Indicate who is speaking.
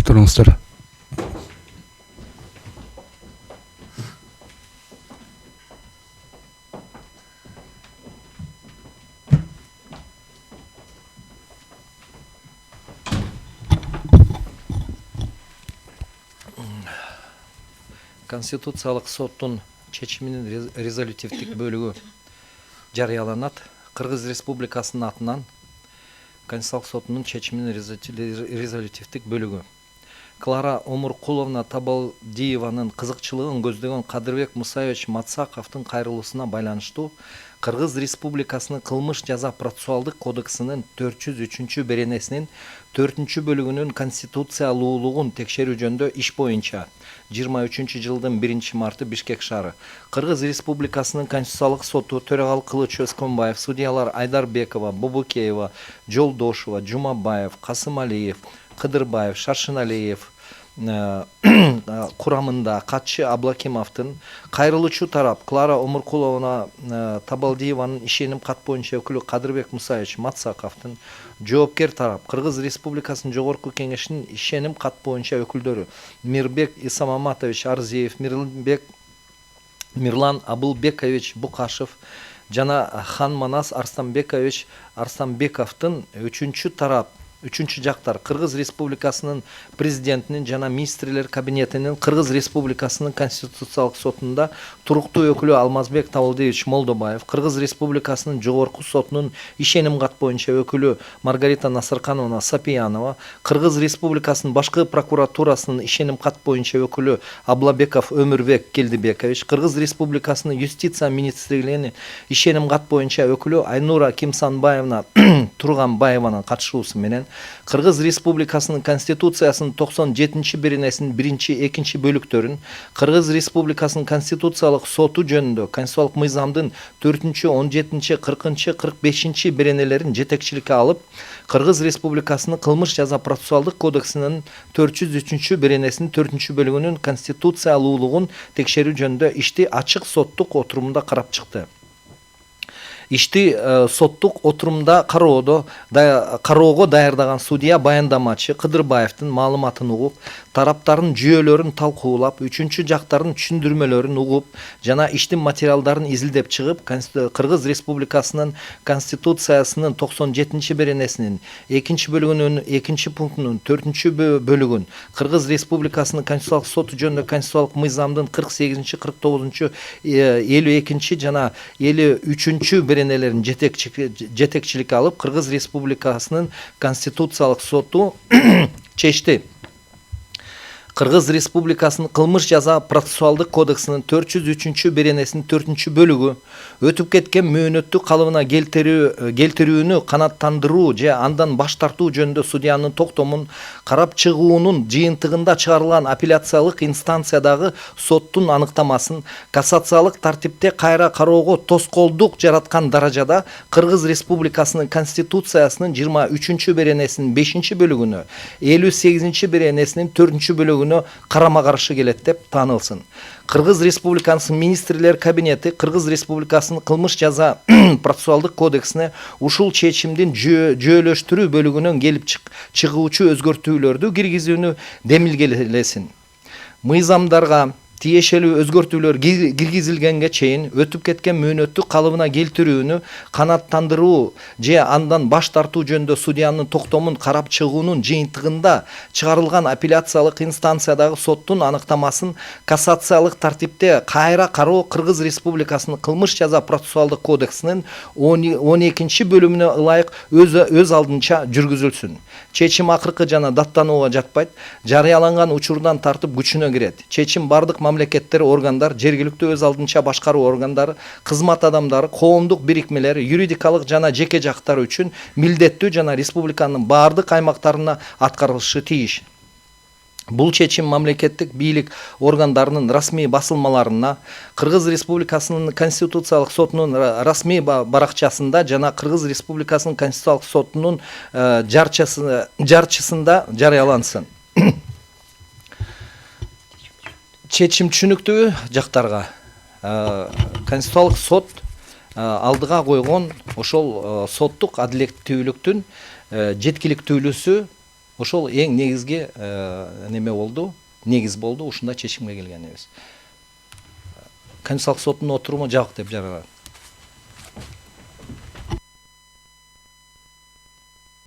Speaker 1: Отуруңуздар.
Speaker 2: Конституциялык соттун чечиминин резолютивдик бөлүгү жарыяланат. Кыргыз Республикасынын атынан Конституциялык соттунун чечиминин резолютивдик бөлүгү. Клара Омуркуловна Табалдиеванын кызыкчылыгын көздөгөн Кадырбек Мусаевич Мацаковдун кайрылуусуна байланыштуу Кыргыз Республикасынын кылмыш жаза процессуалдык кодексинин 403 беренесинин 4 бөлүгүнүн конституциялуулугун текшерүү жөнүндө иш боюнча 23 жылдын 1 марты Бишкек шаары. Кыргыз Республикасынын Конституциялык соту төрагалык кылуучу Өскөнбаев, судьялар Айдарбекова, Бобукеева, Жолдошова, Жумабаев, Касымалиев, Кыдырбаев, Шаршыналиев курамында катчы Аблакимовдун, кайрылуучу тарап Клара Омуркуловна Табалдиеванын ишеним кат боюнча өкүлү Кадырбек Мусаевич Мацаковдун, жоопкер тарап Кыргыз Республикасынын Жогорку Кеңешинин ишеним кат боюнча өкүлдөрү Мирбек Исамаматович Арзиев, Мирлан Абылбекович Букашев жана Ханманас Арстанбекович Арстанбековдун үчүнчү жактар Кыргыз Республикасынын президентинин жана министрлер кабинетинин Кыргыз Республикасынын Конституциялык сотунда туруктуу өкүлү Алмазбек Табалдиевич Молдобаев, Кыргыз Республикасынын Жогорку сотунун ишеним кат боюнча өкүлү Маргарита Насыркановна Сапиянова, Кыргыз Республикасынын башкы прокуратурасынын ишеним кат боюнча өкүлү Аблабеков Өмүрбек Келдибекович, Кыргыз Республикасынын юстиция министрлигинин ишеним кат боюнча өкүлү Айнура Кимсанбаевна Турганбаеванын катышуусу менен Кыргыз Республикасынын Конституциясынын 97 беренесинин 1-2 бөлүктөрүн, Кыргыз Республикасынын Конституциялык соту жөнүндө Конституциялык мыйзамдын 4-17, 40, 45 беренелерин жетекчиликке алып, Кыргыз Республикасынын кылмыш жаза процессуалдык кодексинин 403 беренесинин 4 бөлүгүнүн конституциялуулугун текшерүү жөнүндө ишти ачык соттук отурумда карап чыкты. Ишти соттук отурумда кароого даярдаган судья баяндамачы Кыдырбаевдин маалыматын угуп, тараптардын жүйөлөрүн талкуулап, үчүнчү жактардын түшүндүрмөлөрүн угуп, жана иштин материалдарын изилдеп чыгып, Кыргыз Республикасынын Конституциясынын 97 беренесинин 2 бөлүгүнүн 2 пунктунун 4 бөлүгүн, Кыргыз Республикасынын Конституциялык соту жөнүндө Конституциялык мыйзамдын 48, 49, 52 жана 53 беренелерин жетекчиликке алып, Кыргыз Республикасынын Конституциялык соту чечти. Кыргыз Республикасынын кылмыш жаза процессуалдык кодексинин 403 беренесинин 4 бөлүгү өтүп кеткен мөөнөттү калыбына келтирүүнү канааттандыруу же андан баш тартуу жөнүндө судьянын токтомун карап чыгуунун жыйынтыгында чыгарылган апелляциялык инстанциядагы соттун аныктамасын кассациялык тартипте кайра кароого тоскоолдук жараткан даражада Кыргыз Республикасынын Конституциясынын 23 беренесинин 5 бөлүгүнө, 58 беренесинин 4 бөлүгүнө карама каршы келет деп таанылсын. Кыргыз Республикасынын министрлер кабинети Кыргыз Республикасынын кылмыш жаза процессуалдык кодексине ушул чечимдин жүйөлөштүрүү бөлүгүнөн келип чыгуучу өзгөртүүлөрдү киргизүүнү демилгелесин. Мыйзамдарга тиешелүү өзгөртүүлөр киргизилгенге чейин өтүп кеткен мөөнөттү калыбына келтирүүнү канааттандыруу же андан баш тартуу жөнүндө судьянын токтомун карап чыгуунун жыйынтыгында чыгарылган апелляциялык инстанциядагы соттун аныктамасын кассациялык тартипте кайра кароо Кыргыз Республикасынын кылмыш жаза процессуалдык кодексинин 12 бөлүмүнө ылайык өз алдынча жүргүзүлсүн. Чечим акыркы жана даттанууга жатпайт, жарыяланган учурдан тартып күчүнө кирет. Чечим бардык мамлекеттер, органдар, жергиликтүү өз алдынча башкаруу органдары, кызмат адамдары, коомдук бирикмелер, юридикалык жана жеке жактар үчүн милдеттүү жана республиканын бардык аймактарына аткарылышы тийиш. Бул чечим мамлекеттик бийлик органдарынын расмий басылмаларына, Кыргыз Республикасынын Конституциялык сотунун расмий баракчасында жана Кыргыз Республикасынын Конституциялык сотунун жарчысында жарыялансын. Чечим түшүнүктүү жактарга. Конституциялык сот алдыга койгон ошол соттук адилеттүүлүктүн жеткиликтүүлүсү Ошол эң негизги неме болду, негиз болду, ушундай чечимге келгенибиз. Конституциялык соттун отуруму жок деп жаралат.